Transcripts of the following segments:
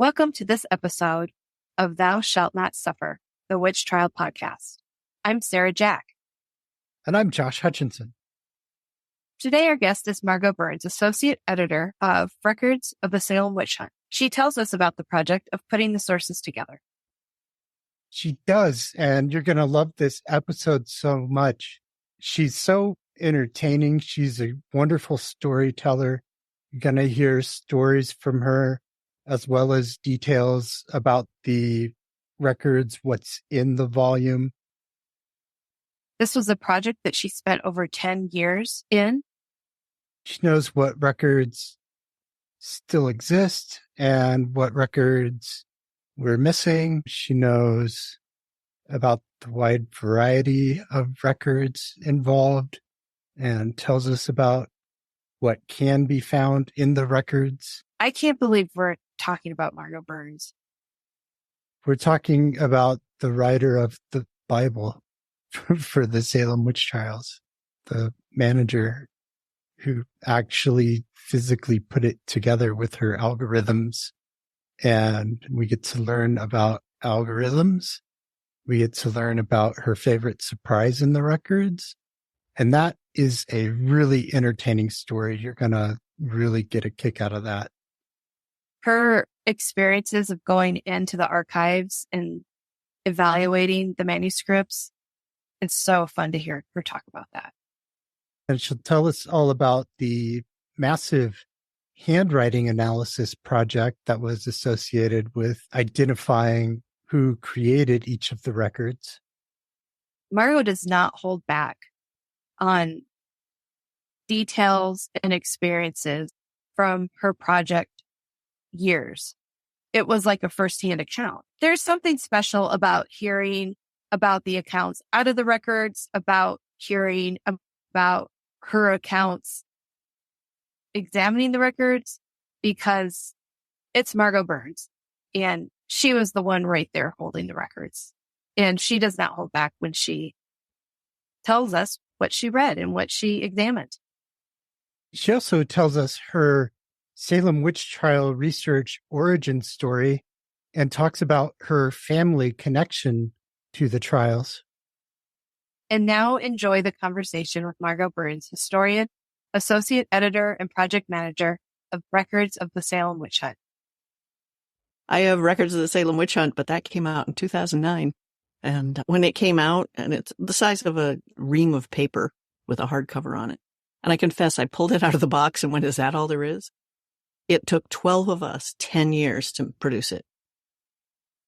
Welcome to this episode of Thou Shalt Not Suffer, the Witch Trial podcast. I'm Sarah Jack. And I'm Josh Hutchinson. Today, our guest is Margo Burns, Associate Editor of Records of the Salem Witch-Hunt. She tells us about the project of putting the sources together. She does, and you're going to love this episode so much. She's so entertaining. She's a wonderful storyteller. You're going to hear stories from her, as well as details about the records, what's in the volume. This was a project that she spent over 10 years in. She knows what records still exist and what records we're missing. She knows about the wide variety of records involved and tells us about what can be found in the records. I can't believe we're talking about Margo Burns. We're talking about the writer of the Bible for the Salem Witch Trials, the manager who actually physically put it together with her algorithms. And we get to learn about algorithms. We get to learn about her favorite surprise in the records. And that is a really entertaining story. You're going to really get a kick out of that. Her experiences of going into the archives and evaluating the manuscripts, it's so fun to hear her talk about that. And she'll tell us all about the massive handwriting analysis project that was associated with identifying who created each of the records. Margo does not hold back on details and experiences from her project years. It was like a firsthand account. There's something special about hearing about the accounts out of the records, about hearing about her accounts examining the records, because it's Margo Burns and she was the one right there holding the records. And she does not hold back when she tells us what she read and what she examined. She also tells us her Salem Witch Trial research origin story and talks about her family connection to the trials. And now enjoy the conversation with Margo Burns, historian, associate editor, and project manager of Records of the Salem Witch-Hunt. I have Records of the Salem Witch-Hunt, but that came out in 2009. And when it came out, and it's the size of a ream of paper with a hardcover on it. And I confess, I pulled it out of the box and went, is that all there is? It took 12 of us 10 years to produce it.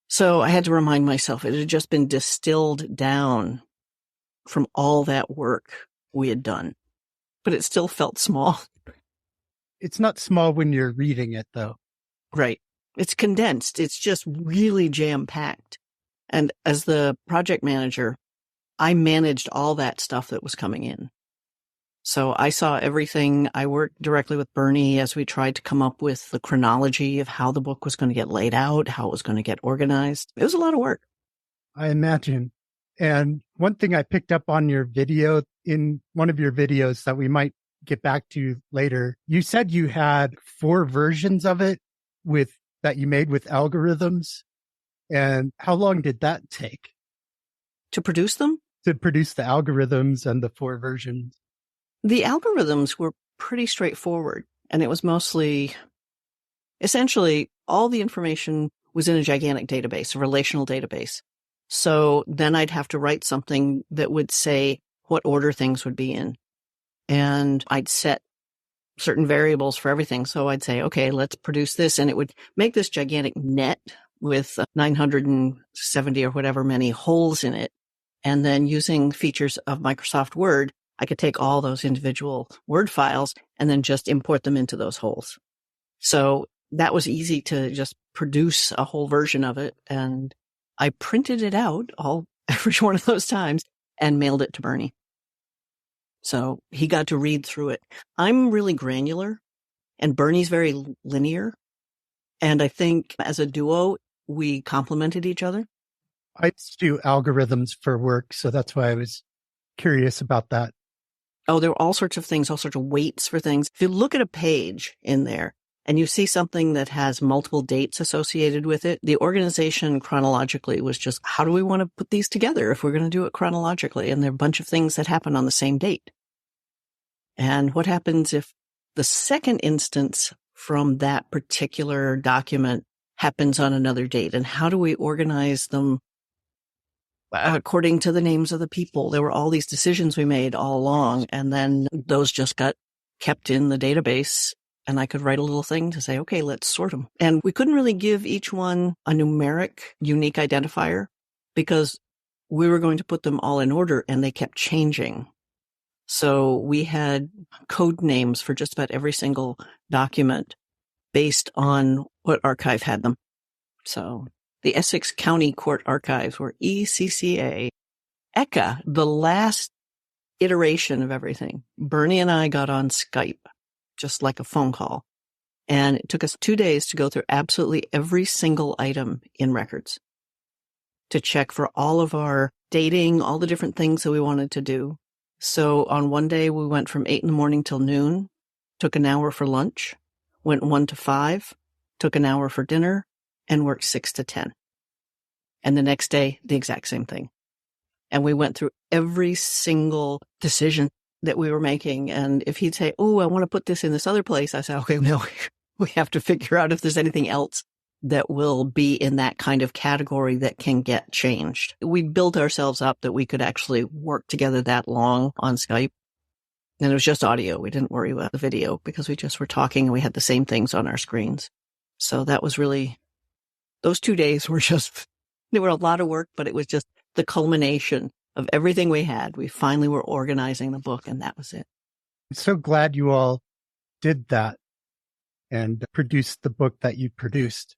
So I had to remind myself it had just been distilled down from all that work we had done. But it still felt small. It's not small when you're reading it, though. Right. It's condensed. It's just really jam-packed. And as the project manager, I managed all that stuff that was coming in. So I saw everything. I worked directly with Bernie as we tried to come up with the chronology of how the book was going to get laid out, how it was going to get organized. It was a lot of work. I imagine. And one thing I picked up on your video, in one of your videos that we might get back to later, you said you had 4 versions of it that you made with algorithms. And how long did that take? To produce them? To produce the algorithms and the 4 versions. The algorithms were pretty straightforward, and it was essentially all the information was in a gigantic database, a relational database. So then I'd have to write something that would say what order things would be in. And I'd set certain variables for everything. So I'd say, okay, let's produce this. And it would make this gigantic net with 970 or whatever many holes in it. And then using features of Microsoft Word, I could take all those individual Word files and then just import them into those holes. So that was easy to just produce a whole version of it. And I printed it out every one of those times and mailed it to Bernie. So he got to read through it. I'm really granular and Bernie's very linear. And I think as a duo, we complemented each other. I do algorithms for work, so that's why I was curious about that. Oh, there were all sorts of things, all sorts of weights for things. If you look at a page in there, and you see something that has multiple dates associated with it, the organization chronologically was just, how do we want to put these together if we're going to do it chronologically? And there are a bunch of things that happen on the same date. And what happens if the second instance from that particular document happens on another date? And how do we organize them according to the names of the people? There were all these decisions we made all along, and then those just got kept in the database. And I could write a little thing to say, okay, let's sort them. And we couldn't really give each one a numeric, unique identifier because we were going to put them all in order and they kept changing. So we had code names for just about every single document based on what archive had them. So the Essex County Court Archives were ECCA. ECA, the last iteration of everything. Bernie and I got on Skype, just like a phone call. And it took us 2 days to go through absolutely every single item in records to check for all of our dating, all the different things that we wanted to do. So on one day, we went from 8 a.m. till noon, took an hour for lunch, went 1 to 5, took an hour for dinner, and worked 6 to 10. And the next day, the exact same thing. And we went through every single decision that we were making. And if he'd say, oh, I want to put this in this other place, I say, okay, no, we have to figure out if there's anything else that will be in that kind of category that can get changed. We built ourselves up that we could actually work together that long on Skype. And it was just audio. We didn't worry about the video because we just were talking and we had the same things on our screens. So that was really, those 2 days were just, they were a lot of work, but it was just the culmination of everything we had. We finally were organizing the book, and that was it. I'm so glad you all did that and produced the book that you produced.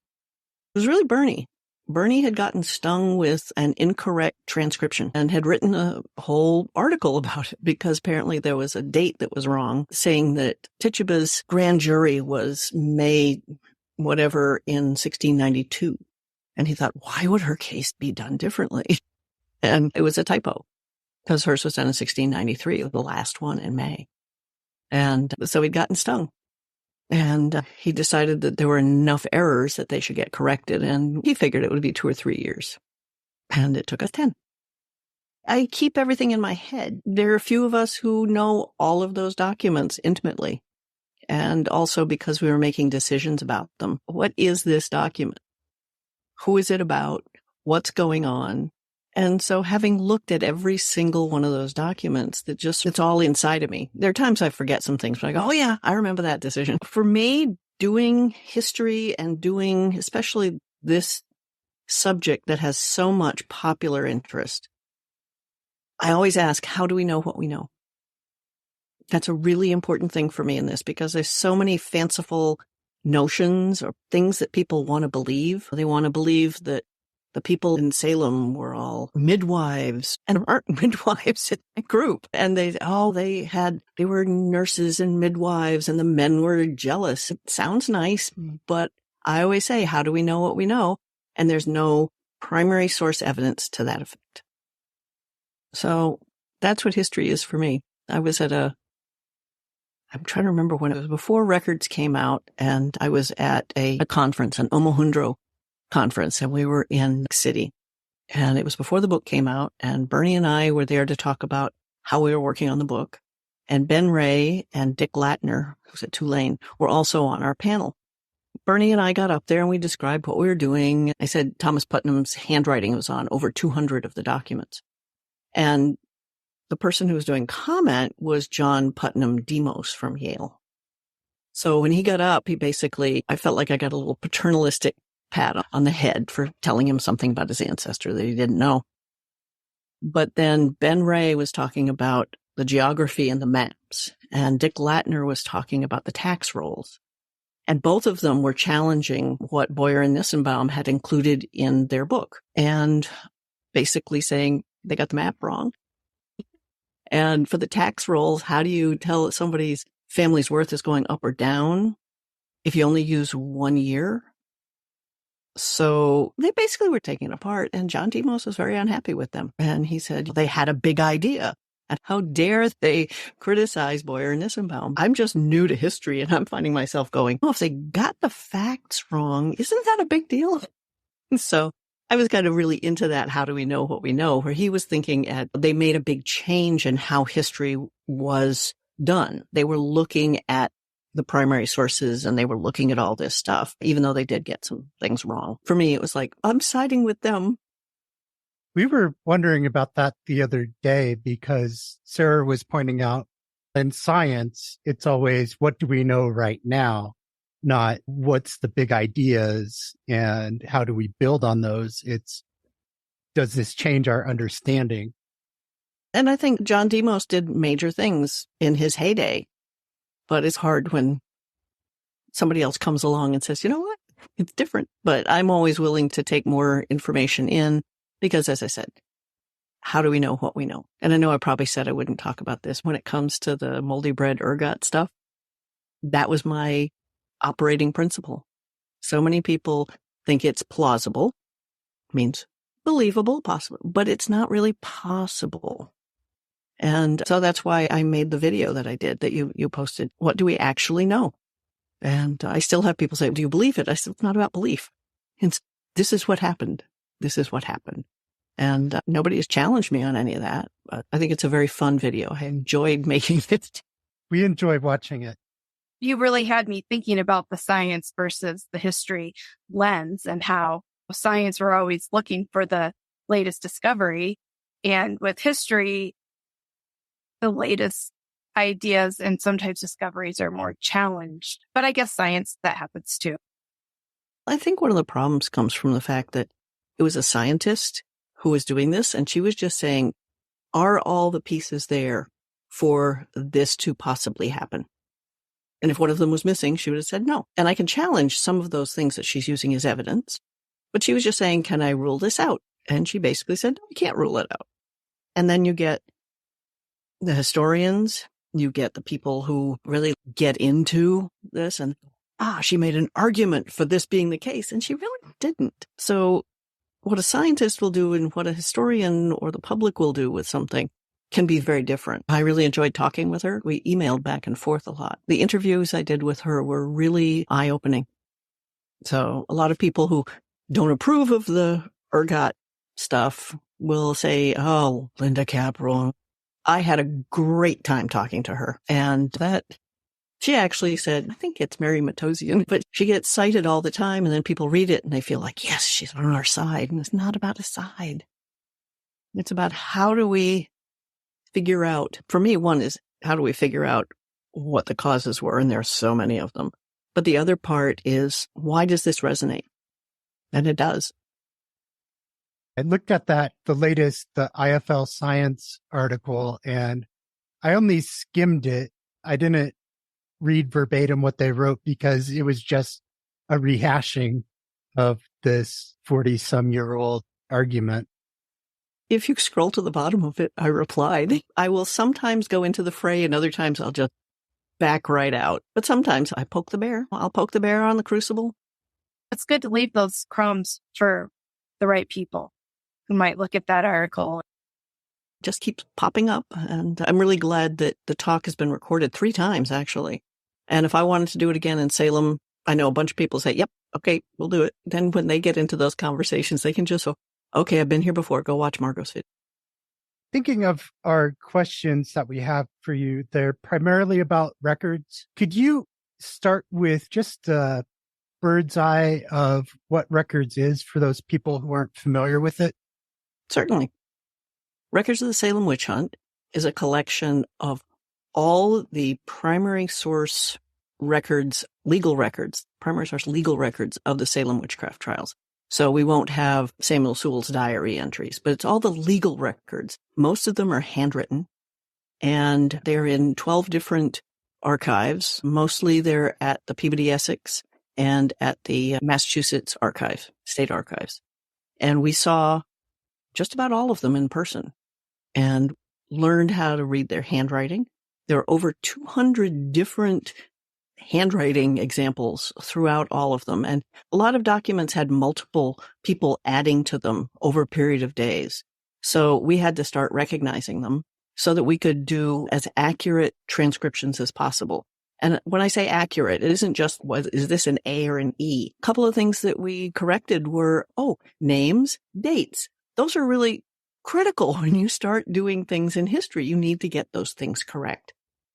It was really Bernie. Bernie had gotten stung with an incorrect transcription and had written a whole article about it because apparently there was a date that was wrong, saying that Tituba's grand jury was May whatever in 1692. And he thought, why would her case be done differently? And it was a typo because hers was done in 1693, the last one in May. And so he'd gotten stung. And he decided that there were enough errors that they should get corrected. And he figured it would be 2 or 3 years. And it took us 10. I keep everything in my head. There are a few of us who know all of those documents intimately. And also because we were making decisions about them. What is this document? Who is it about? What's going on? And so having looked at every single one of those documents, it's all inside of me. There are times I forget some things, but I go, oh yeah, I remember that decision. For me, doing history and doing especially this subject that has so much popular interest, I always ask, how do we know what we know? That's a really important thing for me in this because there's so many fanciful notions or things that people want to believe. They want to believe that the people in Salem were all midwives and aren't midwives in that group. And they were nurses and midwives and the men were jealous. It sounds nice, but I always say, how do we know what we know? And there's no primary source evidence to that effect. So that's what history is for me. I was I'm trying to remember when it was before records came out, and I was at a conference, an Omohundro conference, and we were in City. And it was before the book came out, and Bernie and I were there to talk about how we were working on the book. And Ben Ray and Dick Latner, who's at Tulane, were also on our panel. Bernie and I got up there and we described what we were doing. I said Thomas Putnam's handwriting was on over 200 of the documents. And the person who was doing comment was John Putnam Demos from Yale. So when he got up, I felt like I got a little paternalistic pat on the head for telling him something about his ancestor that he didn't know. But then Ben Ray was talking about the geography and the maps, and Dick Latner was talking about the tax rolls. And both of them were challenging what Boyer and Nissenbaum had included in their book and basically saying they got the map wrong. And for the tax rolls, how do you tell that somebody's family's worth is going up or down if you only use 1 year? So they basically were taking it apart, and John Demos was very unhappy with them. And he said they had a big idea, And how dare they criticize Boyer and Nissenbaum? I'm just new to history, and I'm finding myself going, oh, if they got the facts wrong, isn't that a big deal? And so I was kind of really into that. How do we know what we know? Where he was thinking they made a big change in how history was done. They were looking at the primary sources and they were looking at all this stuff, even though they did get some things wrong. For me, it was like, I'm siding with them. We were wondering about that the other day because Sarah was pointing out in science, it's always, what do we know right now? Not what's the big ideas and how do we build on those? It's, does this change our understanding? And I think John Demos did major things in his heyday, but it's hard when somebody else comes along and says, you know what, it's different. But I'm always willing to take more information in because, as I said, how do we know what we know? And I know I probably said I wouldn't talk about this when it comes to the moldy bread ergot stuff. That was my operating principle. So many people think it's plausible, means believable, possible, but it's not really possible. And so that's why I made the video that I did that you posted. What do we actually know? And I still have people say, do you believe it? I said, it's not about belief. This is what happened. This is what happened. And nobody has challenged me on any of that. But I think it's a very fun video. I enjoyed making it. We enjoyed watching it. You really had me thinking about the science versus the history lens and how science, we're always looking for the latest discovery. And with history, the latest ideas and sometimes discoveries are more challenged. But I guess science, that happens too. I think one of the problems comes from the fact that it was a scientist who was doing this, and she was just saying, are all the pieces there for this to possibly happen? And if one of them was missing, she would have said no. And I can challenge some of those things that she's using as evidence, but she was just saying, can I rule this out? And she basically said, no, you can't rule it out. And then you get the historians, you get the people who really get into this and, she made an argument for this being the case, and she really didn't. So what a scientist will do and what a historian or the public will do with something can be very different. I really enjoyed talking with her. We emailed back and forth a lot. The interviews I did with her were really eye-opening. So a lot of people who don't approve of the ergot stuff will say, oh, Linda Capron. I had a great time talking to her. And that she actually said, I think it's Mary Matosian, but she gets cited all the time. And then people read it and they feel like, yes, she's on our side. And it's not about a side. It's about how do we figure out, for me, one is how do we figure out what the causes were? And there are so many of them. But the other part is, why does this resonate? And it does. I looked at the latest, the IFL Science article, and I only skimmed it. I didn't read verbatim what they wrote because it was just a rehashing of this 40-some-year-old argument. If you scroll to the bottom of it, I replied. I will sometimes go into the fray and other times I'll just back right out. But sometimes I poke the bear. I'll poke the bear on the crucible. It's good to leave those crumbs for the right people who might look at that article. Just keeps popping up. And I'm really glad that the talk has been recorded 3 times, actually. And if I wanted to do it again in Salem, I know a bunch of people say, yep, okay, we'll do it. Then when they get into those conversations, they can just go, okay, I've been here before. Go watch Margo's video. Thinking of our questions that we have for you, they're primarily about records. Could you start with just a bird's eye of what records is for those people who aren't familiar with it? Certainly. Records of the Salem Witch-Hunt is a collection of all the primary source records, primary source legal records of the Salem witchcraft trials. So we won't have Samuel Sewell's diary entries, but it's all the legal records. Most of them are handwritten, and they're in 12 different archives. Mostly they're at the Peabody Essex and at the Massachusetts Archive, State Archives. And we saw just about all of them in person and learned how to read their handwriting. There are over 200 different handwriting examples throughout all of them. And a lot of documents had multiple people adding to them over a period of days. So we had to start recognizing them. so that we could do as accurate transcriptions as possible. And when I say accurate, it isn't just, is this an A or an E? A couple of things that we corrected were, names, dates. Those are really critical when you start doing things in history. You need to get those things correct.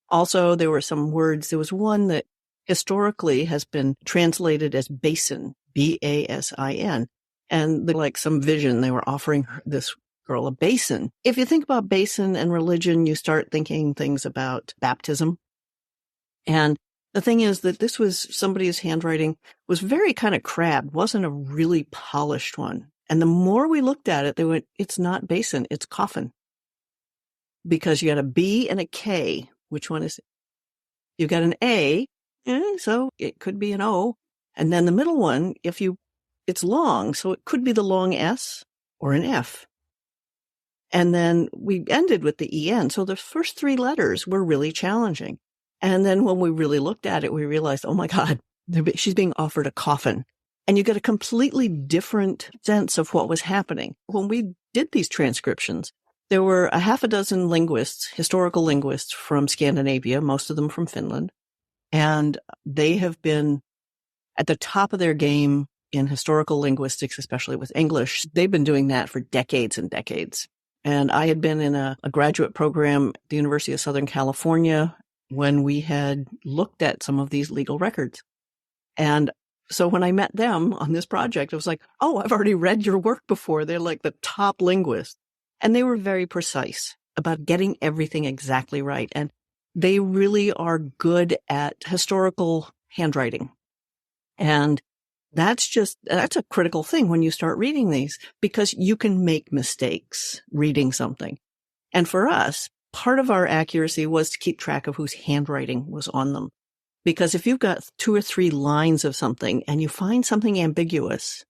Also, there were some words. There was one that historically has been translated as basin, B-A-S-I-N. And like some vision, they were offering this girl a basin. If you think about basin and religion, you start thinking things about baptism. And the thing is that this was somebody's handwriting was very kind of crabbed, wasn't a really polished one. And the more we looked at it, they went, it's not basin, it's coffin. Because you got a B and a K. Which one is it? You got an A, so it could be an O. And then the middle one, it's long, so it could be the long S or an F. And then we ended with the EN. So the first three letters were really challenging. And then when we really looked at it, we realized, oh my God, she's being offered a coffin. And you get a completely different sense of what was happening. When we did these transcriptions, there were a half a dozen linguists, historical linguists from Scandinavia, most of them from Finland. And they have been at the top of their game in historical linguistics, especially with English. They've been doing that for decades and decades. And I had been in a graduate program at the University of Southern California when we had looked at some of these legal records. And so when I met them on this project, I was like, I've already read your work before. They're like the top linguists. And they were very precise about getting everything exactly right. And they really are good at historical handwriting. And that's a critical thing when you start reading these, because you can make mistakes reading something. And for us, part of our accuracy was to keep track of whose handwriting was on them. Because if you've got 2 or 3 lines of something and you find something ambiguous,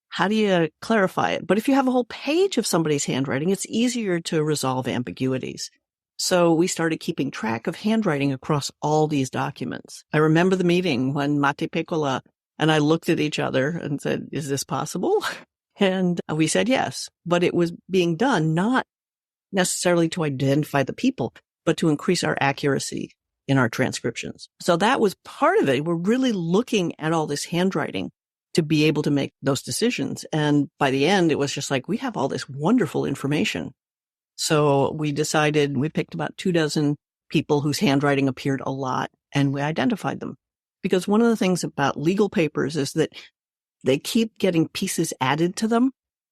how do you clarify it? But if you have a whole page of somebody's handwriting, it's easier to resolve ambiguities. So we started keeping track of handwriting across all these documents. I remember the meeting when Matti Pekola and I looked at each other and said, is this possible? And we said yes, but it was being done not necessarily to identify the people, but to increase our accuracy in our transcriptions. So that was part of it. We're really looking at all this handwriting to be able to make those decisions. And by the end, it was just like, we have all this wonderful information. So we picked about 24 people whose handwriting appeared a lot, and we identified them. Because one of the things about legal papers is that they keep getting pieces added to them.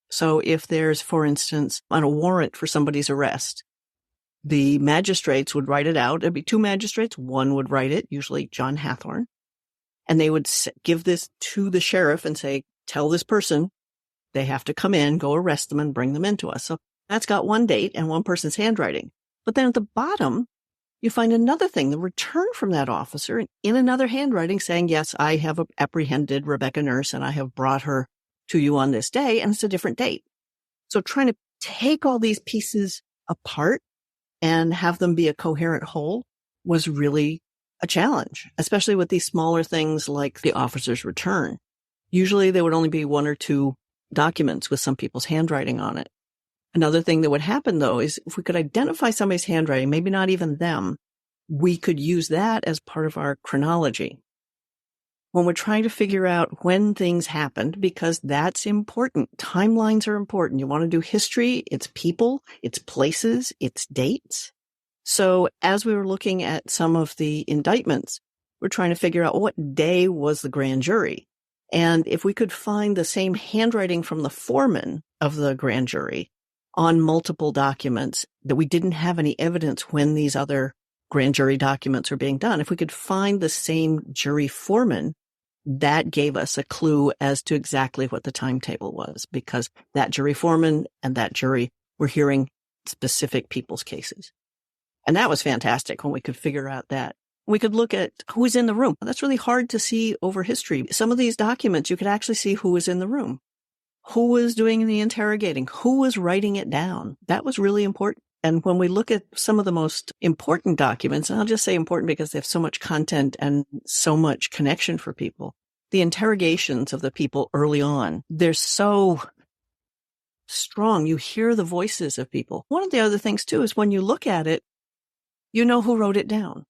So if there's, for instance, on a warrant for somebody's arrest, the magistrates would write it out. There'd be 2 magistrates. One would write it, usually John Hathorne. And they would give this to the sheriff and say, tell this person they have to come in, go arrest them and bring them into us. So that's got one date and one person's handwriting. But then at the bottom, you find another thing, the return from that officer in another handwriting saying, yes, I have apprehended Rebecca Nurse and I have brought her to you on this day. And it's a different date. So trying to take all these pieces apart and have them be a coherent whole was really a challenge, especially with these smaller things like the officer's return. Usually there would only be 1 or 2 documents with some people's handwriting on it. Another thing that would happen, though, is if we could identify somebody's handwriting, maybe not even them, we could use that as part of our chronology. When we're trying to figure out when things happened, because that's important. Timelines are important. You want to do history, it's people, it's places, it's dates. So as we were looking at some of the indictments, we're trying to figure out what day was the grand jury. And if we could find the same handwriting from the foreman of the grand jury on multiple documents, that we didn't have any evidence when these other grand jury documents were being done. If we could find the same jury foreman, that gave us a clue as to exactly what the timetable was, because that jury foreman and that jury were hearing specific people's cases. And that was fantastic when we could figure out that. We could look at who was in the room. That's really hard to see over history. Some of these documents, you could actually see who was in the room, who was doing the interrogating, who was writing it down. That was really important. And when we look at some of the most important documents, and I'll just say important because they have so much content and so much connection for people, the interrogations of the people early on, they're so strong. You hear the voices of people. One of the other things too is when you look at it, you know who wrote it down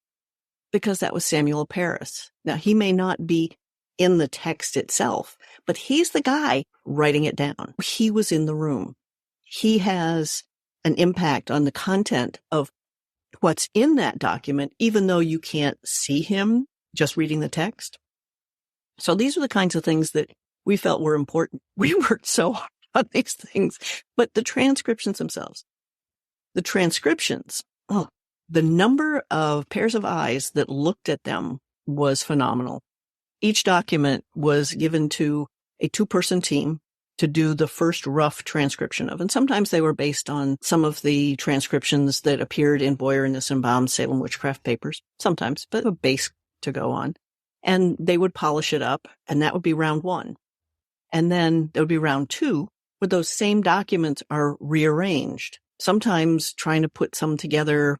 because that was Samuel Paris. Now, he may not be in the text itself, but he's the guy writing it down. He was in the room. He has an impact on the content of what's in that document, even though you can't see him just reading the text. So these are the kinds of things that we felt were important. We worked so hard on these things, but the transcriptions themselves, the number of pairs of eyes that looked at them was phenomenal. Each document was given to a 2-person team to do the first rough transcription of. And sometimes they were based on some of the transcriptions that appeared in Boyer and Nissenbaum's Salem Witchcraft papers, sometimes, but a base to go on. And they would polish it up, and that would be round 1. And then there would be round 2, where those same documents are rearranged, sometimes trying to put some together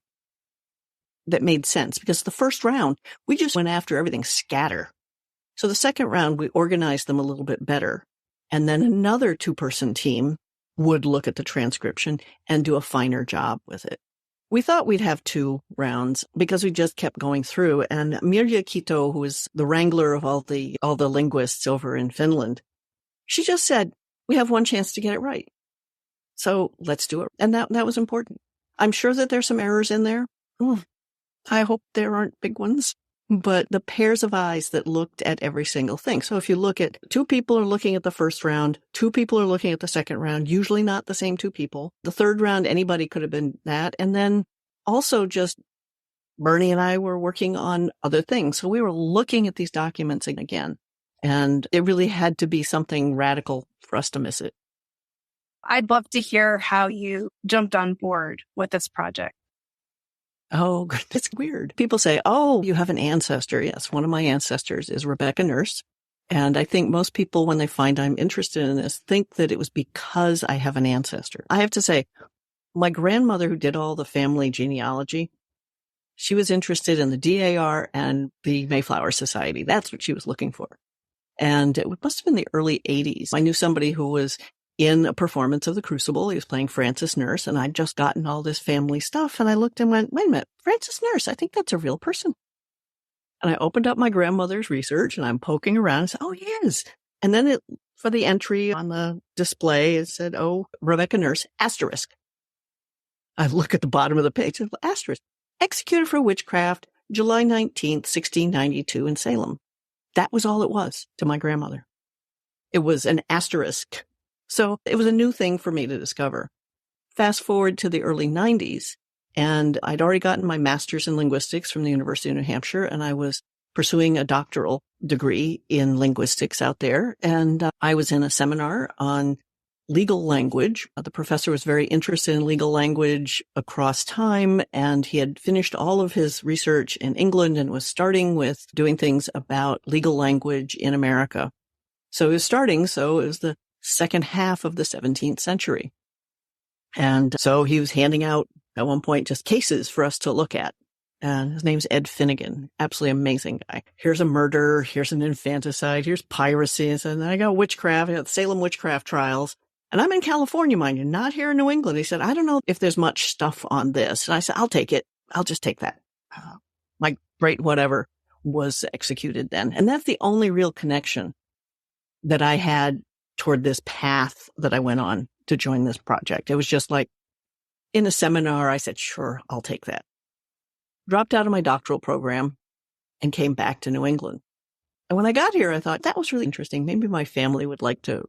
that made sense. Because the first round, we just went after everything scatter. So the second round, we organized them a little bit better. And then another 2-person team would look at the transcription and do a finer job with it. We thought we'd have 2 rounds because we just kept going through. And Mirja Kito, who is the wrangler of all the linguists over in Finland, she just said, we have one chance to get it right. So let's do it. And that was important. I'm sure that there's some errors in there. I hope there aren't big ones. But the pairs of eyes that looked at every single thing. So if you look at 2 people are looking at the first round, 2 people are looking at the second round, usually not the same 2 people. The third round, anybody could have been that. And then also just Bernie and I were working on other things. So we were looking at these documents again. And it really had to be something radical for us to miss it. I'd love to hear how you jumped on board with this project. Oh, it's weird. People say, oh, you have an ancestor. Yes, one of my ancestors is Rebecca Nurse. And I think most people, when they find I'm interested in this, think that it was because I have an ancestor. I have to say, my grandmother who did all the family genealogy, she was interested in the DAR and the Mayflower Society. That's what she was looking for. And it must have been the early 80s. I knew somebody who was in a performance of The Crucible. He was playing Francis Nurse, and I'd just gotten all this family stuff. And I looked and went, wait a minute, Francis Nurse, I think that's a real person. And I opened up my grandmother's research, and I'm poking around and said, oh, he is. And then for the entry on the display, it said, oh, Rebecca Nurse, asterisk. I look at the bottom of the page, and asterisk, executed for witchcraft, July 19th, 1692 in Salem. That was all it was to my grandmother. It was an asterisk. So it was a new thing for me to discover. Fast forward to the early 90s, and I'd already gotten my master's in linguistics from the University of New Hampshire, and I was pursuing a doctoral degree in linguistics out there. And I was in a seminar on legal language. The professor was very interested in legal language across time, and he had finished all of his research in England and was starting with doing things about legal language in America. So it was the second half of the 17th century. And so he was handing out at one point just cases for us to look at. And his name's Ed Finnegan, absolutely amazing guy. Here's a murder, here's an infanticide, here's piracy. And then I got witchcraft, I got the Salem Witchcraft trials. And I'm in California, mind you, not here in New England. He said, I don't know if there's much stuff on this. And I said, I'll take it. I'll just take that. My great whatever was executed then. And that's the only real connection that I had toward this path that I went on to join this project. It was just like in a seminar, I said, sure, I'll take that. Dropped out of my doctoral program and came back to New England. And when I got here, I thought that was really interesting. Maybe my family would like to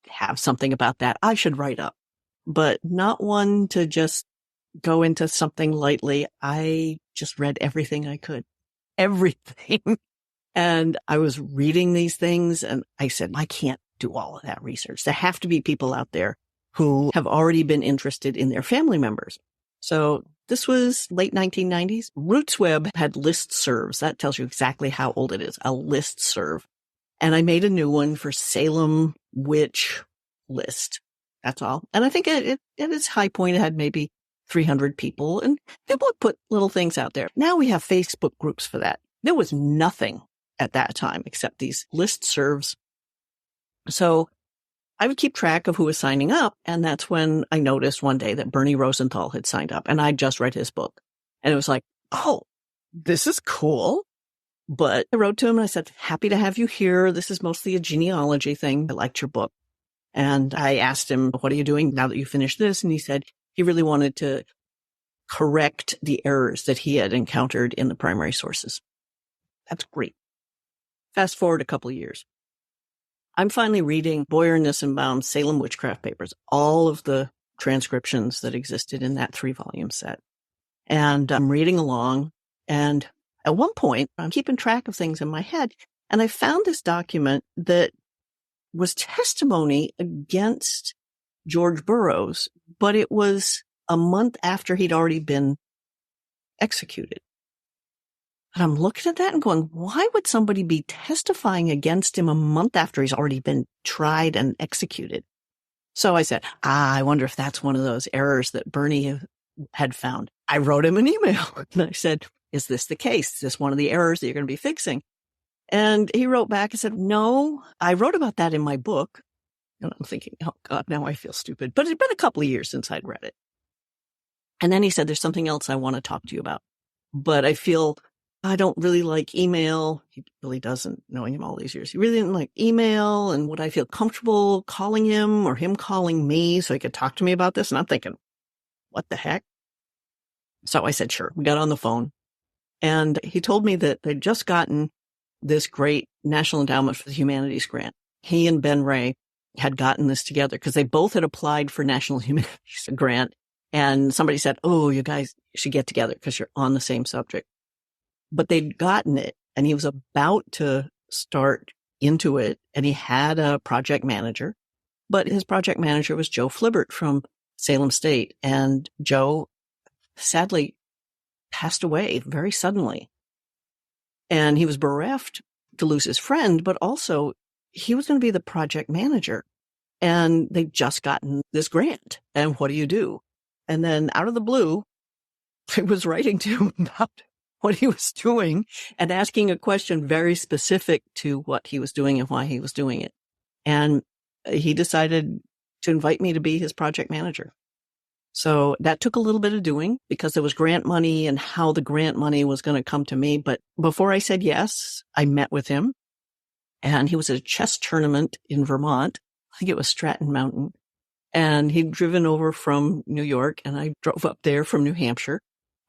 have something about that. I should write up, but not one to just go into something lightly. I just read everything I could, everything. And I was reading these things and I said, I can't do all of that research. There have to be people out there who have already been interested in their family members. So this was late 1990s. RootsWeb had listservs. That tells you exactly how old it is, a listserv. And I made a new one for Salem Witch List. That's all. And I think at its high point, it had maybe 300 people. And people would put little things out there. Now we have Facebook groups for that. There was nothing at that time except these listservs. So I would keep track of who was signing up. And that's when I noticed one day that Bernie Rosenthal had signed up, and I just read his book. And it was like, oh, this is cool. But I wrote to him and I said, happy to have you here. This is mostly a genealogy thing. I liked your book. And I asked him, what are you doing now that you finished this? And he said he really wanted to correct the errors that he had encountered in the primary sources. That's great. Fast forward a couple of years. I'm finally reading Boyer and Nissenbaum's Salem Witchcraft papers, all of the transcriptions that existed in that 3-volume set. And I'm reading along, and at one point, I'm keeping track of things in my head, and I found this document that was testimony against George Burroughs, but it was a month after he'd already been executed. And I'm looking at that and going, why would somebody be testifying against him a month after he's already been tried and executed? So I said, I wonder if that's one of those errors that Bernie had found. I wrote him an email and I said, is this the case? Is this one of the errors that you're going to be fixing? And he wrote back and said, no, I wrote about that in my book. And I'm thinking, oh God, now I feel stupid. But it's been a couple of years since I'd read it. And then he said, there's something else I want to talk to you about. But I feel I don't really like email. He really doesn't, knowing him all these years. He really didn't like email. And would I feel comfortable calling him or him calling me so he could talk to me about this? And I'm thinking, what the heck? So I said, sure. We got on the phone. And he told me that they'd just gotten this great National Endowment for the Humanities grant. He and Ben Ray had gotten this together because they both had applied for National Humanities grant. And somebody said, oh, you guys should get together because you're on the same subject. But they'd gotten it, and he was about to start into it, and he had a project manager. But his project manager was Joe Flibbert from Salem State. And Joe sadly passed away very suddenly. And he was bereft to lose his friend, but also he was going to be the project manager. And they'd just gotten this grant. And what do you do? And then out of the blue, I was writing to him about what he was doing and asking a question very specific to what he was doing and why he was doing it. And he decided to invite me to be his project manager. So that took a little bit of doing because there was grant money and how the grant money was going to come to me. But before I said yes, I met with him, and he was at a chess tournament in Vermont. I think it was Stratton Mountain. And he'd driven over from New York, and I drove up there from New Hampshire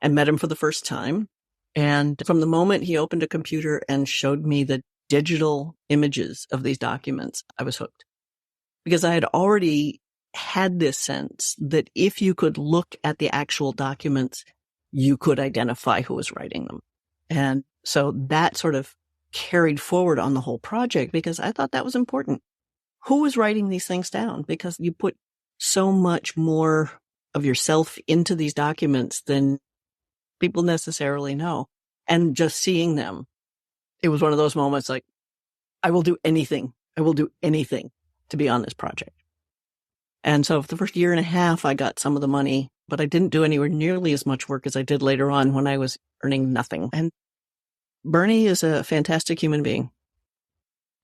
and met him for the first time. And from the moment he opened a computer and showed me the digital images of these documents, I was hooked. Because I had already had this sense that if you could look at the actual documents, you could identify who was writing them. And so that sort of carried forward on the whole project because I thought that was important. Who was writing these things down? Because you put so much more of yourself into these documents than people necessarily know. And just seeing them, it was one of those moments like, I will do anything. I will do anything to be on this project. And so for the first year and a half, I got some of the money, but I didn't do anywhere nearly as much work as I did later on when I was earning nothing. And Bernie is a fantastic human being.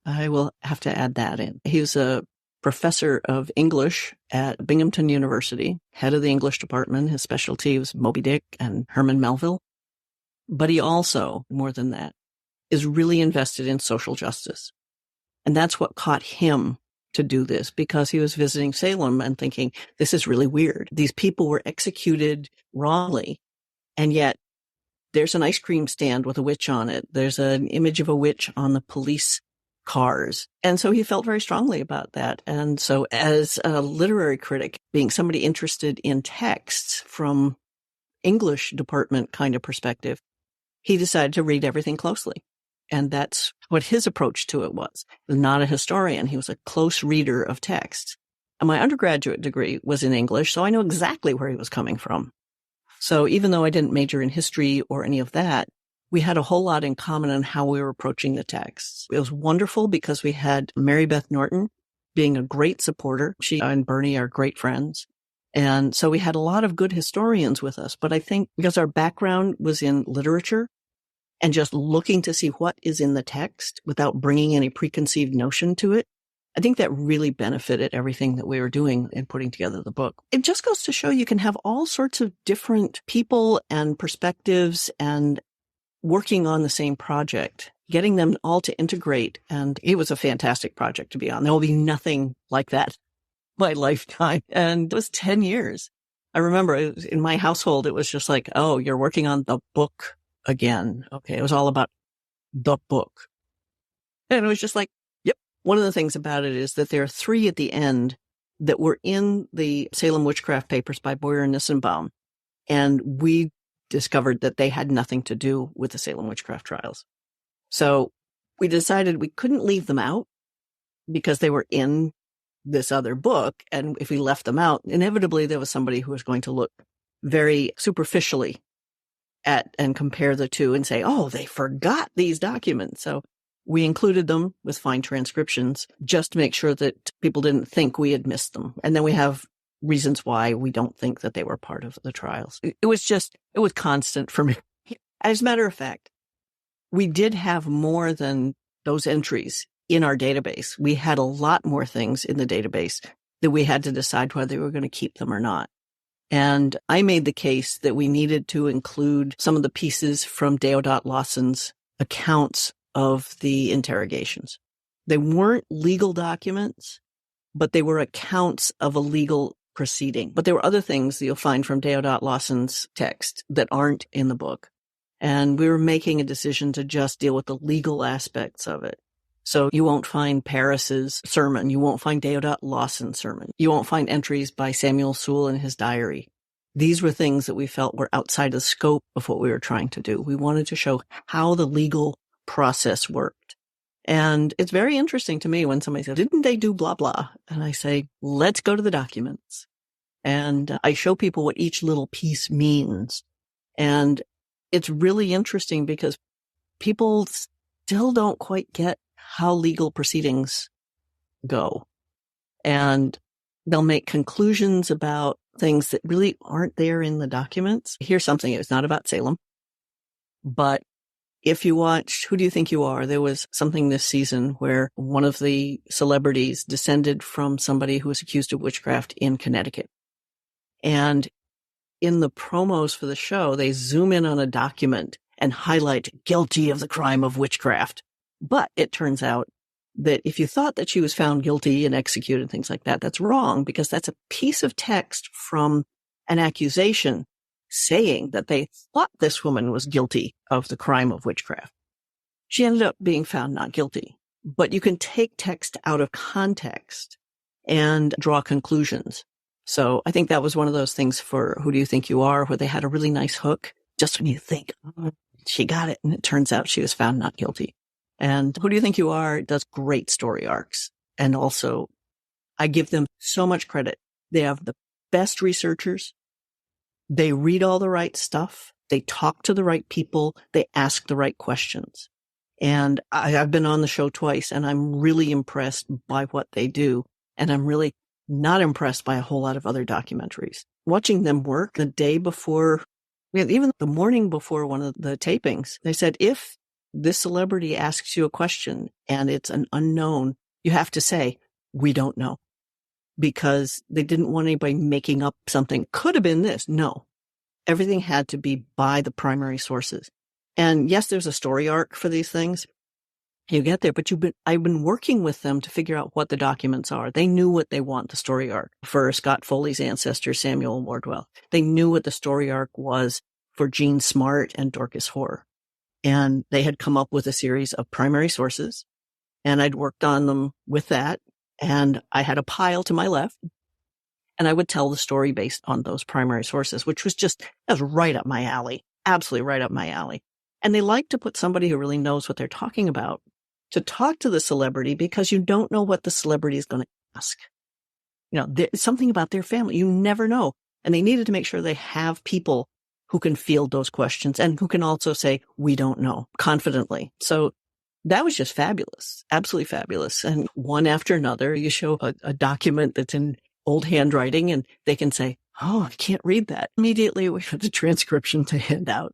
I will have to add that in. He was a professor of English at Binghamton University, head of the English department. His specialty was Moby Dick and Herman Melville. But he also, more than that, is really invested in social justice. And that's what caught him to do this, because he was visiting Salem and thinking, this is really weird. These people were executed wrongly, and yet there's an ice cream stand with a witch on it. There's an image of a witch on the police cars. And so he felt very strongly about that. And so as a literary critic, being somebody interested in texts from English department kind of perspective, he decided to read everything closely. And that's what his approach to it was. He was not a historian. He was a close reader of texts. And my undergraduate degree was in English, so I know exactly where he was coming from. So even though I didn't major in history or any of that, we had a whole lot in common on how we were approaching the texts. It was wonderful because we had Mary Beth Norton being a great supporter. She and Bernie are great friends. And so we had a lot of good historians with us. But I think because our background was in literature and just looking to see what is in the text without bringing any preconceived notion to it, I think that really benefited everything that we were doing in putting together the book. It just goes to show you can have all sorts of different people and perspectives and working on the same project, getting them all to integrate. And it was a fantastic project to be on. There will be nothing like that my lifetime. And it was 10 years. I remember in my household, it was just like, oh, you're working on the book again. Okay. It was all about the book. And it was just like, yep. One of the things about it is that there are 3 at the end that were in the Salem Witchcraft papers by Boyer and Nissenbaum. And we discovered that they had nothing to do with the Salem Witchcraft trials. So we decided we couldn't leave them out because they were in this other book. And if we left them out, inevitably there was somebody who was going to look very superficially at and compare the two and say, oh, they forgot these documents. So we included them with fine transcriptions just to make sure that people didn't think we had missed them. And then we have reasons why we don't think that they were part of the trials. It was constant for me. As a matter of fact, we did have more than those entries in our database. We had a lot more things in the database that we had to decide whether we were going to keep them or not. And I made the case that we needed to include some of the pieces from Deodat Lawson's accounts of the interrogations. They weren't legal documents, but they were accounts of a legal proceeding. But there were other things that you'll find from Deodat Lawson's text that aren't in the book. And we were making a decision to just deal with the legal aspects of it. So you won't find Paris's sermon. You won't find Deodat Lawson's sermon. You won't find entries by Samuel Sewell in his diary. These were things that we felt were outside the scope of what we were trying to do. We wanted to show how the legal process worked. And it's very interesting to me when somebody says, didn't they do blah, blah? And I say, let's go to the documents. And I show people what each little piece means. And it's really interesting because people still don't quite get how legal proceedings go. And they'll make conclusions about things that really aren't there in the documents. Here's something. It's not about Salem, but if you watched Who Do You Think You Are, there was something this season where one of the celebrities descended from somebody who was accused of witchcraft in Connecticut. And in the promos for the show, they zoom in on a document and highlight guilty of the crime of witchcraft. But it turns out that if you thought that she was found guilty and executed and things like that, that's wrong, because that's a piece of text from an accusation saying that they thought this woman was guilty of the crime of witchcraft. She ended up being found not guilty. But you can take text out of context and draw conclusions. So I think that was one of those things for Who Do You Think You Are, where they had a really nice hook just when you think, oh, she got it. And it turns out she was found not guilty. And Who Do You Think You Are does great story arcs. And also, I give them so much credit. They have the best researchers. They read all the right stuff. They talk to the right people. They ask the right questions. And I've been on the show twice, and I'm really impressed by what they do. And I'm really not impressed by a whole lot of other documentaries. Watching them work the day before, even the morning before one of the tapings, they said, if this celebrity asks you a question and it's an unknown, you have to say, we don't know. Because they didn't want anybody making up something. Could have been this. No. Everything had to be by the primary sources. And yes, there's a story arc for these things. You get there, but I've been working with them to figure out what the documents are. They knew what they want, the story arc. For Scott Foley's ancestor, Samuel Wardwell, they knew what the story arc was for Jean Smart and Dorcas Hoare. And they had come up with a series of primary sources, and I'd worked on them with that. And I had a pile to my left, and I would tell the story based on those primary sources, which was that was right up my alley, absolutely right up my alley. And they like to put somebody who really knows what they're talking about to talk to the celebrity, because you don't know what the celebrity is going to ask. There's something about their family. You never know. And they needed to make sure they have people who can field those questions and who can also say, we don't know, confidently. So that was just fabulous, absolutely fabulous. And one after another, you show a document that's in old handwriting and they can say, oh, I can't read that. Immediately, we had the transcription to hand out.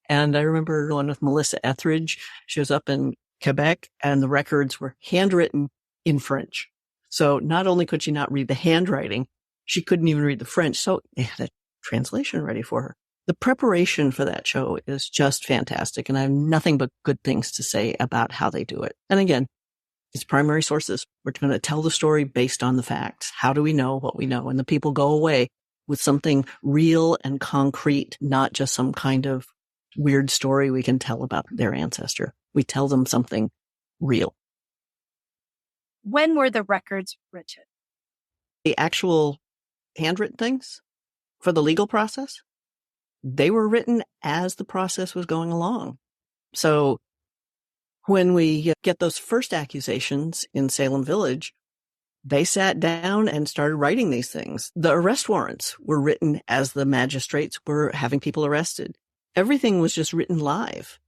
And I remember one with Melissa Etheridge. She was up in Quebec and the records were handwritten in French. So not only could she not read the handwriting, she couldn't even read the French. So they had a translation ready for her. The preparation for that show is just fantastic. And I have nothing but good things to say about how they do it. And again, it's primary sources. We're going to tell the story based on the facts. How do we know what we know? And the people go away with something real and concrete, not just some kind of weird story we can tell about their ancestor. We tell them something real. When were the records written? The actual handwritten things for the legal process, they were written as the process was going along. So when we get those first accusations in Salem Village, they sat down and started writing these things. The arrest warrants were written as the magistrates were having people arrested. Everything was just written live.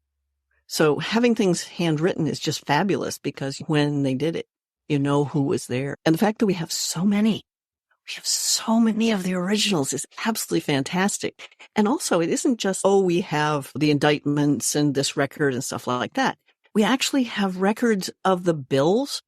So having things handwritten is just fabulous because when they did it, you know who was there. And the fact that we have so many of the originals is absolutely fantastic. And also it isn't just, we have the indictments and this record and stuff like that. We actually have records of the bills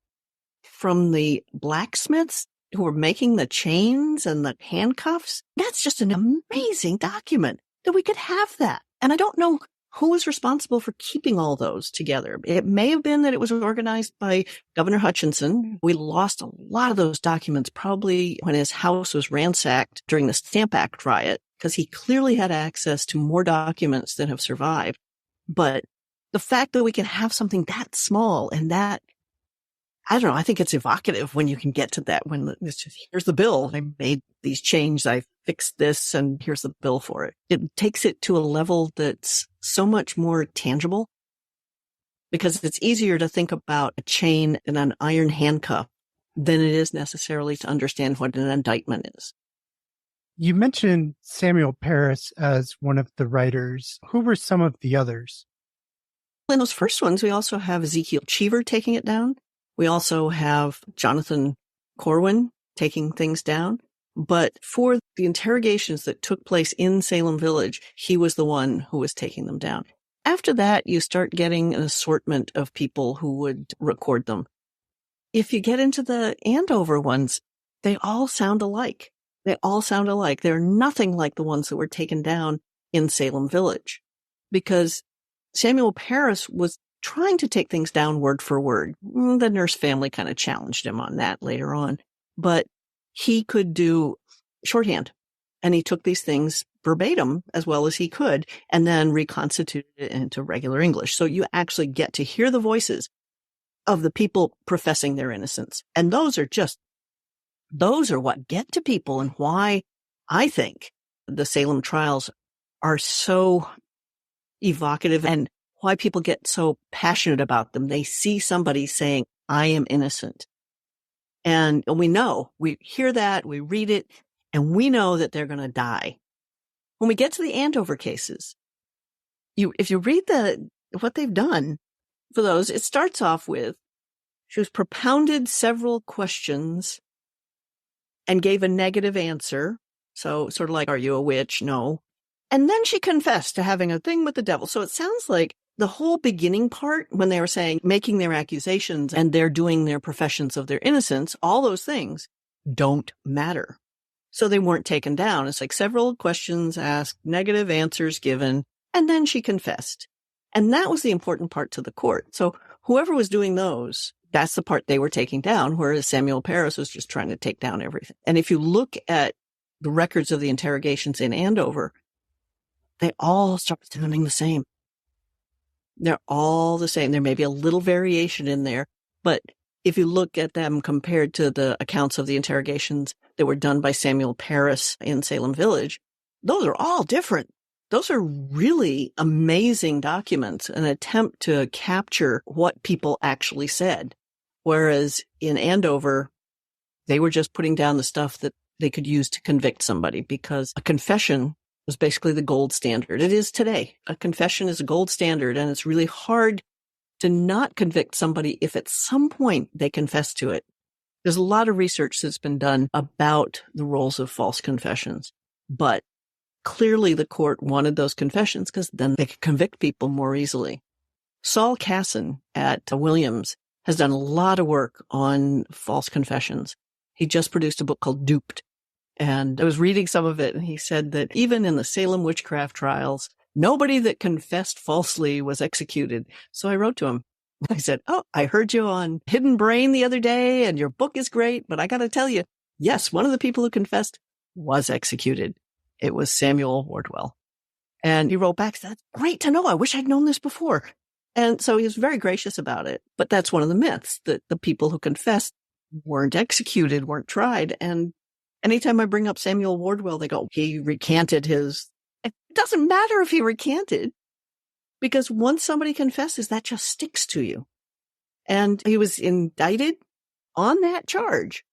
from the blacksmiths who were making the chains and the handcuffs. That's just an amazing document that we could have that. And I don't know who was responsible for keeping all those together. It may have been that it was organized by Governor Hutchinson. We lost a lot of those documents probably when his house was ransacked during the Stamp Act riot, because he clearly had access to more documents that have survived. But the fact that we can have something that small and that, I don't know, I think it's evocative when you can get to that, when it's just, here's the bill. I made these changes. I fixed this and here's the bill for it. It takes it to a level that's so much more tangible because it's easier to think about a chain and an iron handcuff than it is necessarily to understand what an indictment is. You mentioned Samuel Parris as one of the writers. Who were some of the others? In those first ones, we also have Ezekiel Cheever taking it down. We also have Jonathan Corwin taking things down. But for the interrogations that took place in Salem Village, he was the one who was taking them down. After that, you start getting an assortment of people who would record them. If you get into the Andover ones, they all sound alike. They're nothing like the ones that were taken down in Salem Village, because Samuel Parris was trying to take things down word for word. The nurse family kind of challenged him on that later on, but he could do shorthand, and he took these things verbatim as well as he could and then reconstituted it into regular English. So you actually get to hear the voices of the people professing their innocence. And those are what get to people, and why I think the Salem trials are so evocative and why people get so passionate about them. They see somebody saying, I am innocent. And we hear that, we read it, and we know that they're going to die. When we get to the Andover cases, if you read what they've done for those, it starts off with, she was propounded several questions and gave a negative answer. So sort of like, are you a witch? No. And then she confessed to having a thing with the devil. So it sounds like the whole beginning part, when they were saying, making their accusations and they're doing their professions of their innocence, all those things don't matter. So they weren't taken down. It's like several questions asked, negative answers given, and then she confessed. And that was the important part to the court. So whoever was doing those, that's the part they were taking down, whereas Samuel Parris was just trying to take down everything. And if you look at the records of the interrogations in Andover, they all start sounding the same. They're all the same. There may be a little variation in there, but if you look at them compared to the accounts of the interrogations that were done by Samuel Parris in Salem Village, those are all different. Those are really amazing documents, an attempt to capture what people actually said. Whereas in Andover, they were just putting down the stuff that they could use to convict somebody, because a confession was basically the gold standard. It is today. A confession is a gold standard, and it's really hard to not convict somebody if at some point they confess to it. There's a lot of research that's been done about the roles of false confessions, but clearly the court wanted those confessions because then they could convict people more easily. Saul Casson at Williams has done a lot of work on false confessions. He just produced a book called Duped. And I was reading some of it, and he said that even in the Salem Witchcraft trials, nobody that confessed falsely was executed. So I wrote to him. I said, "Oh, I heard you on Hidden Brain the other day, and your book is great, but I got to tell you, yes, one of the people who confessed was executed. It was Samuel Wardwell." And he wrote back, "That's great to know. I wish I'd known this before." And so he was very gracious about it. But that's one of the myths, that the people who confessed weren't executed, weren't tried. And anytime I bring up Samuel Wardwell, they go, he recanted his. It doesn't matter if he recanted, because once somebody confesses, that just sticks to you. And he was indicted on that charge,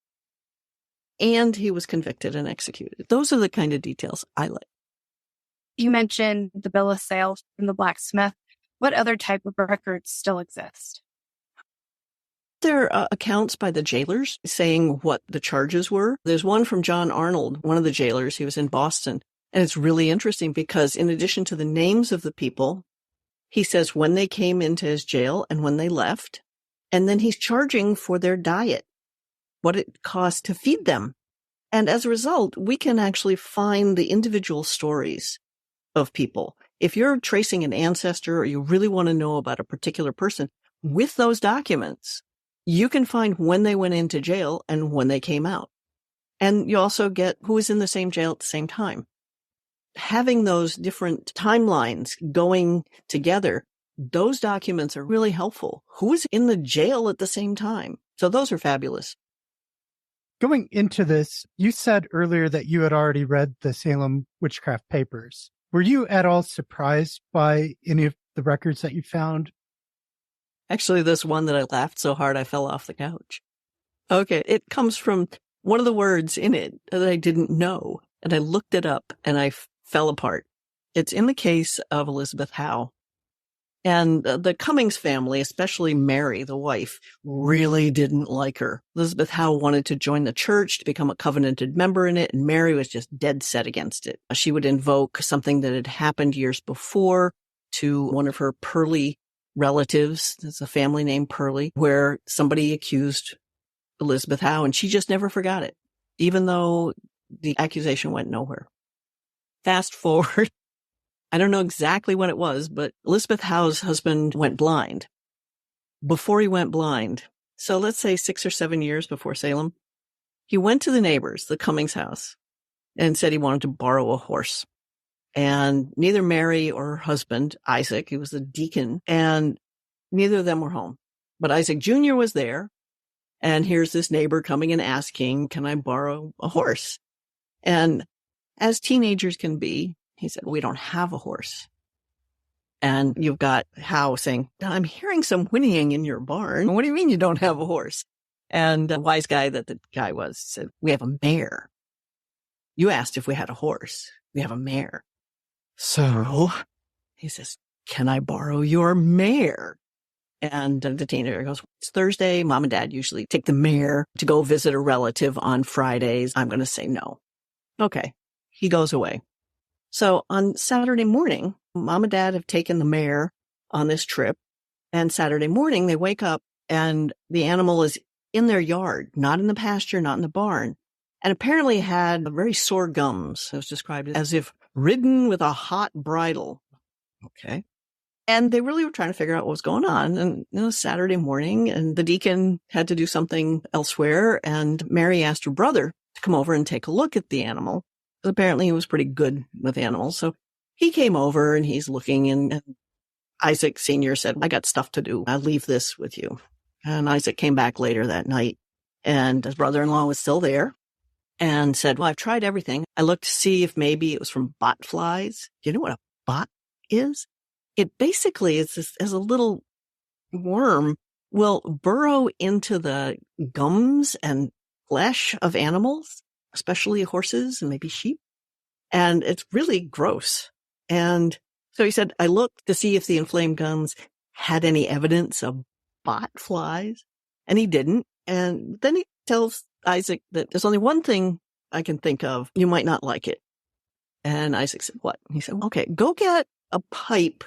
and he was convicted and executed. Those are the kind of details I like. You mentioned the bill of sale from the blacksmith. What other type of records still exist? There are accounts by the jailers saying what the charges were. There's one from John Arnold, one of the jailers. He was in Boston. And it's really interesting because in addition to the names of the people, he says when they came into his jail and when they left. And then he's charging for their diet, what it cost to feed them. And as a result, we can actually find the individual stories of people. If you're tracing an ancestor or you really want to know about a particular person, with those documents, you can find when they went into jail and when they came out. And you also get who was in the same jail at the same time. Having those different timelines going together, those documents are really helpful. Who was in the jail at the same time? So those are fabulous. Going into this, you said earlier that you had already read the Salem Witchcraft papers. Were you at all surprised by any of the records that you found? Actually, this one that I laughed so hard I fell off the couch. Okay, it comes from one of the words in it that I didn't know, and I looked it up and I fell apart. It's in the case of Elizabeth Howe. And the Cummings family, especially Mary, the wife, really didn't like her. Elizabeth Howe wanted to join the church to become a covenanted member in it, and Mary was just dead set against it. She would invoke something that had happened years before to one of her Purley relatives. There's a family named Purley, where somebody accused Elizabeth Howe, and she just never forgot it, even though the accusation went nowhere. Fast forward, I don't know exactly when it was, but Elizabeth Howe's husband went blind. Before he went blind, so let's say 6 or 7 years before Salem, he went to the neighbors, the Cummings house, and said he wanted to borrow a horse. And neither Mary or her husband, Isaac, he was the deacon, and neither of them were home. But Isaac Jr. was there, and here's this neighbor coming and asking, "Can I borrow a horse?" And as teenagers can be, he said, "We don't have a horse." And you've got Howe saying, "I'm hearing some whinnying in your barn. What do you mean you don't have a horse?" And the wise guy that the guy was said, "We have a mare. You asked if we had a horse. We have a mare." So he says, "Can I borrow your mare?" And the teenager goes, "It's Thursday. Mom and Dad usually take the mare to go visit a relative on Fridays. I'm going to say no." Okay. He goes away. So on Saturday morning, Mom and Dad have taken the mare on this trip. And Saturday morning, they wake up and the animal is in their yard, not in the pasture, not in the barn. And apparently had very sore gums. It was described as if ridden with a hot bridle. Okay. And they really were trying to figure out what was going on. And it was Saturday morning, and the deacon had to do something elsewhere. And Mary asked her brother to come over and take a look at the animal. Apparently he was pretty good with animals. So he came over and he's looking, and Isaac Sr. said, "I got stuff to do. I'll leave this with you." And Isaac came back later that night, and his brother-in-law was still there and said, "Well, I've tried everything. I looked to see if maybe it was from bot flies." Do you know what a bot is? It basically is as a little worm will burrow into the gums and flesh of animals, especially horses and maybe sheep. And it's really gross. And so he said, "I looked to see if the inflamed gums had any evidence of bot flies." And he didn't. And then he tells Isaac that there's only one thing I can think of. You might not like it. And Isaac said, "What?" He said, "Okay, go get a pipe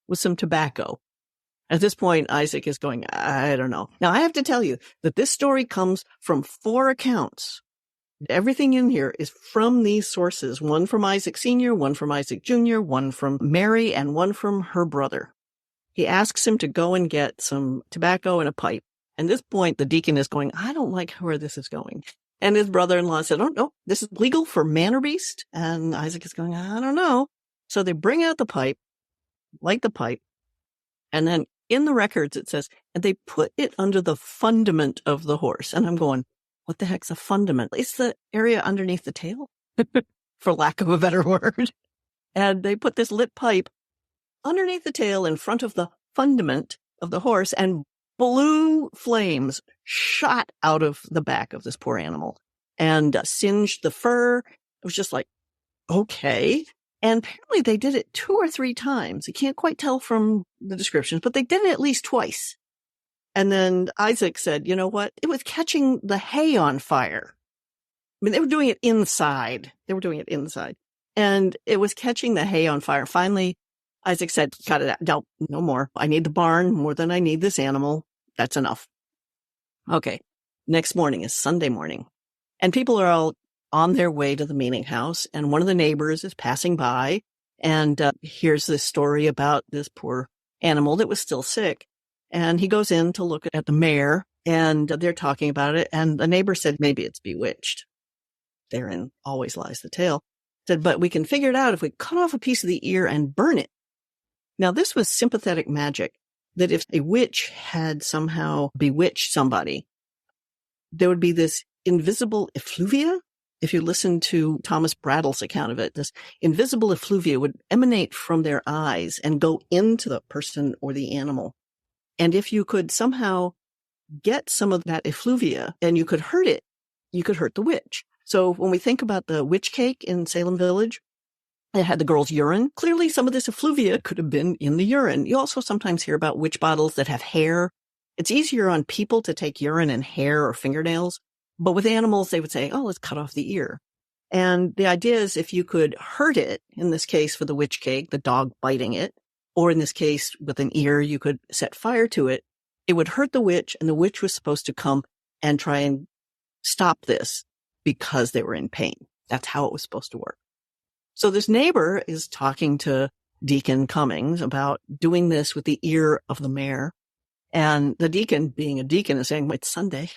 with some tobacco At this point, Isaac is going, I don't know. Now, I have to tell you that this story comes from 4 accounts. Everything in here is from these sources. One from Isaac Sr., one from Isaac Jr., one from Mary, and one from her brother. He asks him to go and get some tobacco and a pipe. At this point, the deacon is going, I don't like where this is going. And his brother-in-law said, oh, no, this is legal for man or beast. And Isaac is going, I don't know. So they bring out the pipe, light the pipe, and then in the records it says, and they put it under the fundament of the horse. And I'm going, what the heck's a fundament? It's the area underneath the tail, for lack of a better word. And they put this lit pipe underneath the tail in front of the fundament of the horse, and blue flames shot out of the back of this poor animal and singed the fur. It was just like, okay. And apparently they did it 2 or 3 times. You can't quite tell from the descriptions, but they did it at least twice. And then Isaac said, you know what? It was catching the hay on fire. I mean, they were doing it inside. And it was catching the hay on fire. Finally, Isaac said, cut it out. No more. I need the barn more than I need this animal. That's enough. Okay. Next morning is Sunday morning. And people are all on their way to the meeting house. And one of the neighbors is passing by and hears this story about this poor animal that was still sick. And he goes in to look at the mare, and they're talking about it. And the neighbor said, maybe it's bewitched. Therein always lies the tale. Said, but we can figure it out if we cut off a piece of the ear and burn it. Now, this was sympathetic magic, that if a witch had somehow bewitched somebody, there would be this invisible effluvia. If you listen to Thomas Brattle's account of it, this invisible effluvia would emanate from their eyes and go into the person or the animal. And if you could somehow get some of that effluvia and you could hurt it, you could hurt the witch. So when we think about the witch cake in Salem Village, it had the girl's urine. Clearly, some of this effluvia could have been in the urine. You also sometimes hear about witch bottles that have hair. It's easier on people to take urine and hair or fingernails. But with animals, they would say, oh, let's cut off the ear. And the idea is if you could hurt it, in this case for the witch cake, the dog biting it, or in this case with an ear, you could set fire to it, it would hurt the witch, and the witch was supposed to come and try and stop this because they were in pain. That's how it was supposed to work. So this neighbor is talking to Deacon Cummings about doing this with the ear of the mare. And the deacon, being a deacon, is saying, it's Sunday.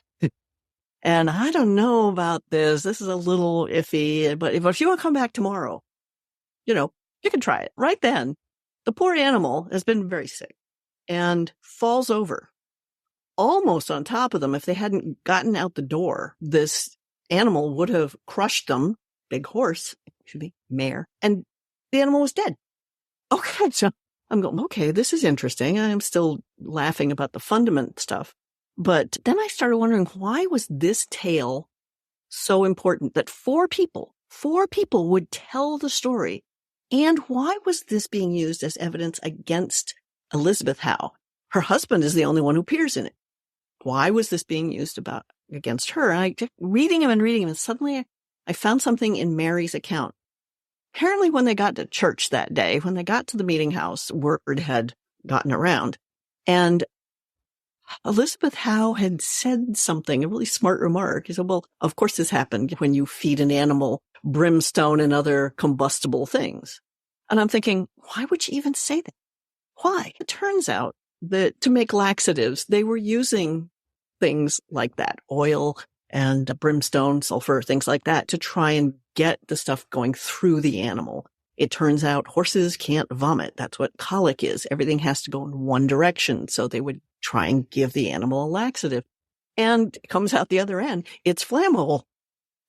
And I don't know about this. This is a little iffy. But if you want to come back tomorrow, you can try it. Right then, the poor animal has been very sick and falls over almost on top of them. If they hadn't gotten out the door, this animal would have crushed them. Big horse, should be mare, and the animal was dead. Okay, so I'm going, okay, this is interesting. I'm still laughing about the fundament stuff. But then I started wondering, why was this tale so important that 4 people would tell the story? And why was this being used as evidence against Elizabeth Howe? Her husband is the only one who appears in it. Why was this being used against her? And I kept reading him, and suddenly I found something in Mary's account. Apparently when they got to church that day, when they got to the meeting house, word had gotten around. And Elizabeth Howe had said something, a really smart remark. He said, well, of course this happened when you feed an animal brimstone and other combustible things. And I'm thinking, why would she even say that? Why? It turns out that to make laxatives, they were using things like that, oil and brimstone, sulfur, things like that, to try and get the stuff going through the animal. It turns out horses can't vomit. That's what colic is. Everything has to go in one direction. So they would try and give the animal a laxative. And it comes out the other end. It's flammable.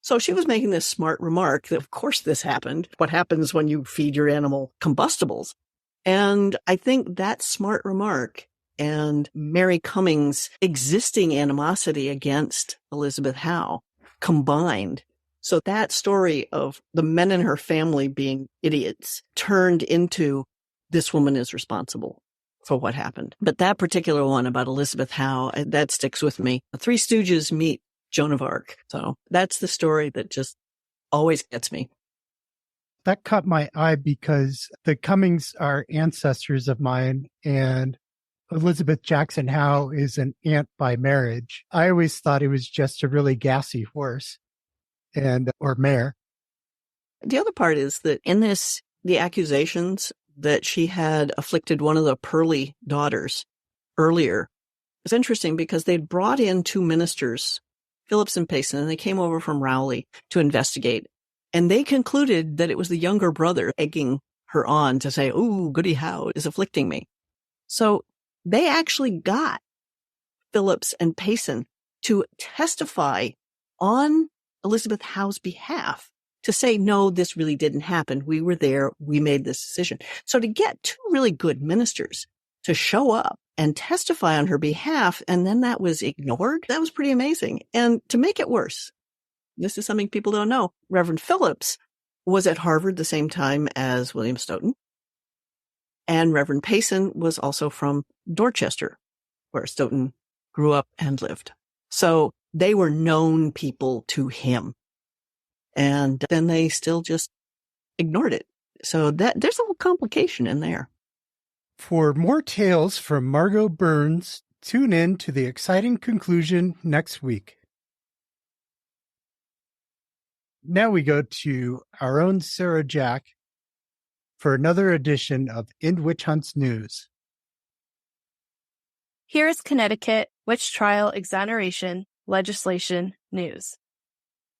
So she was making this smart remark that, of course, this happened. What happens when you feed your animal combustibles? And I think that smart remark and Mary Cummings' existing animosity against Elizabeth Howe combined. So that story of the men in her family being idiots turned into this woman is responsible for what happened. But that particular one about Elizabeth Howe, that sticks with me. The Three Stooges meet Joan of Arc. So that's the story that just always gets me. That caught my eye because the Cummings are ancestors of mine, and Elizabeth Jackson Howe is an aunt by marriage. I always thought it was just a really gassy horse or mare. The other part is that in this, the accusations that she had afflicted one of the Pearly daughters earlier, it's interesting because they'd brought in two ministers, Phillips and Payson, and they came over from Rowley to investigate. And they concluded that it was the younger brother egging her on to say, "Ooh, Goody Howe is afflicting me." So they actually got Phillips and Payson to testify on Elizabeth Howe's behalf to say, no, this really didn't happen. We were there. We made this decision. So to get two really good ministers to show up and testify on her behalf, and then that was ignored, that was pretty amazing. And to make it worse, this is something people don't know, Reverend Phillips was at Harvard the same time as William Stoughton. And Reverend Payson was also from Dorchester, where Stoughton grew up and lived. So they were known people to him. And then they still just ignored it. So there's a little complication in there. For more tales from Margo Burns, tune in to the exciting conclusion next week. Now we go to our own Sarah Jack for another edition of End Witch Hunt's News. Here is Connecticut Witch Trial Exoneration Legislation News.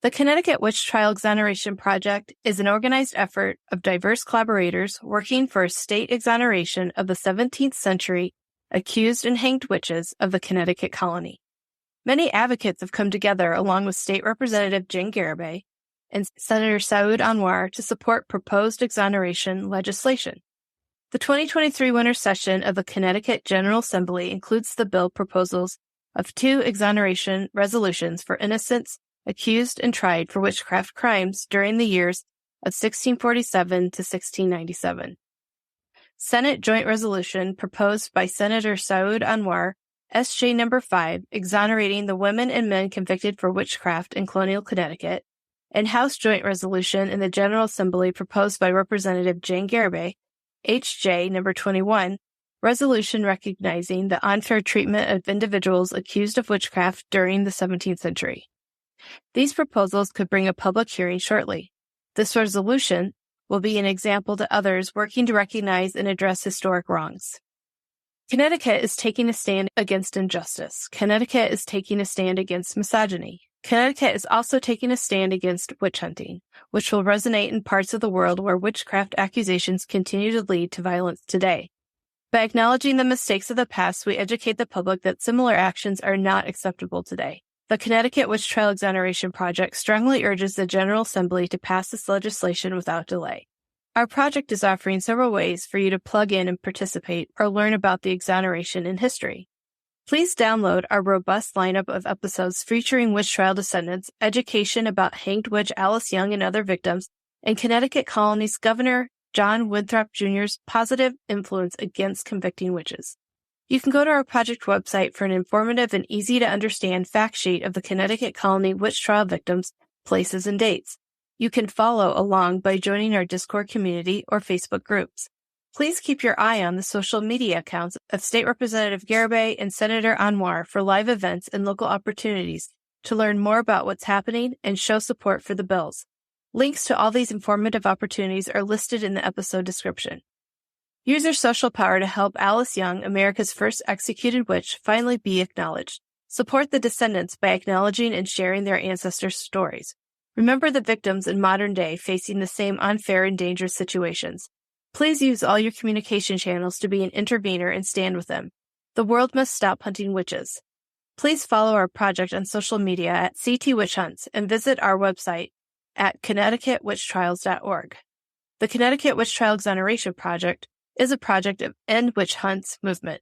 The Connecticut Witch Trial Exoneration Project is an organized effort of diverse collaborators working for a state exoneration of the 17th century accused and hanged witches of the Connecticut colony. Many advocates have come together along with State Representative Jane Garibay and Senator Saud Anwar to support proposed exoneration legislation. The 2023 winter session of the Connecticut General Assembly includes the bill proposals of 2 exoneration resolutions for innocents accused and tried for witchcraft crimes during the years of 1647 to 1697. Senate Joint Resolution proposed by Senator Saud Anwar, SJ number 5, exonerating the women and men convicted for witchcraft in colonial Connecticut, and House Joint Resolution in the General Assembly proposed by Representative Jane Garibay, HJ number 21, resolution recognizing the unfair treatment of individuals accused of witchcraft during the 17th century. These proposals could bring a public hearing shortly. This resolution will be an example to others working to recognize and address historic wrongs. Connecticut is taking a stand against injustice. Connecticut is taking a stand against misogyny. Connecticut is also taking a stand against witch hunting, which will resonate in parts of the world where witchcraft accusations continue to lead to violence today. By acknowledging the mistakes of the past, we educate the public that similar actions are not acceptable today. The Connecticut Witch Trial Exoneration Project strongly urges the General Assembly to pass this legislation without delay. Our project is offering several ways for you to plug in and participate or learn about the exoneration in history. Please download our robust lineup of episodes featuring witch trial descendants, education about hanged witch Alice Young and other victims, and Connecticut Colony's Governor John Winthrop Jr.'s positive influence against convicting witches. You can go to our project website for an informative and easy-to-understand fact sheet of the Connecticut Colony witch trial victims, places, and dates. You can follow along by joining our Discord community or Facebook groups. Please keep your eye on the social media accounts of State Representative Garibay and Senator Anwar for live events and local opportunities to learn more about what's happening and show support for the bills. Links to all these informative opportunities are listed in the episode description. Use your social power to help Alice Young, America's first executed witch, finally be acknowledged. Support the descendants by acknowledging and sharing their ancestors' stories. Remember the victims in modern day facing the same unfair and dangerous situations. Please use all your communication channels to be an intervener and stand with them. The world must stop hunting witches. Please follow our project on social media at CT Witch Hunts and visit our website at connecticutwitchtrials.org. The Connecticut Witch Trial Exoneration Project is a project of End Witch Hunts movement.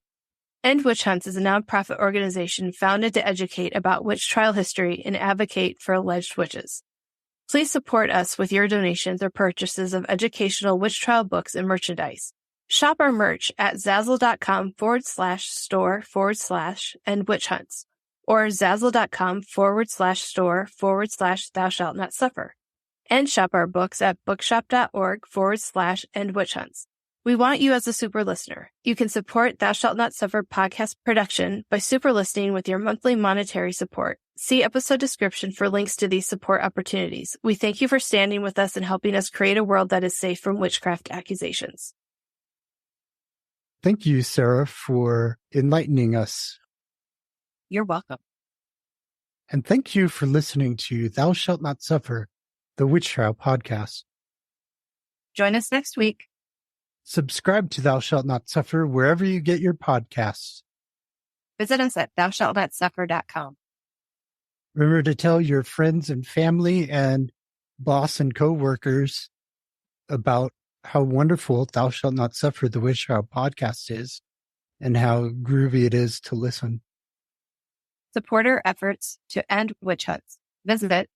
End Witch Hunts is a nonprofit organization founded to educate about witch trial history and advocate for alleged witches. Please support us with your donations or purchases of educational witch trial books and merchandise. Shop our merch at Zazzle.com/store/End-Witch-Hunts or Zazzle.com/store/Thou Shalt Not Suffer. And shop our books at bookshop.org/End-Witch-Hunts. We want you as a super listener. You can support Thou Shalt Not Suffer podcast production by super listening with your monthly monetary support. See episode description for links to these support opportunities. We thank you for standing with us and helping us create a world that is safe from witchcraft accusations. Thank you, Sarah, for enlightening us. You're welcome. And thank you for listening to Thou Shalt Not Suffer, the Witch Trial podcast. Join us next week. Subscribe to Thou Shalt Not Suffer wherever you get your podcasts. Visit us at thoushallnotsuffer.com. Remember to tell your friends and family and boss and co-workers about how wonderful Thou Shalt Not Suffer, the Witch Trial podcast is and how groovy it is to listen. Support our efforts to end witch hunts. Visit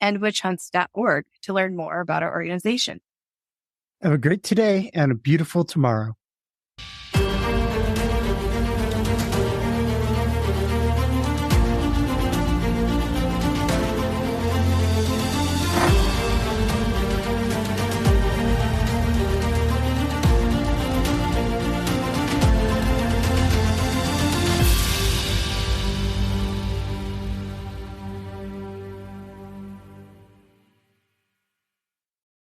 endwitchhunts.org to learn more about our organization. Have a great today and a beautiful tomorrow.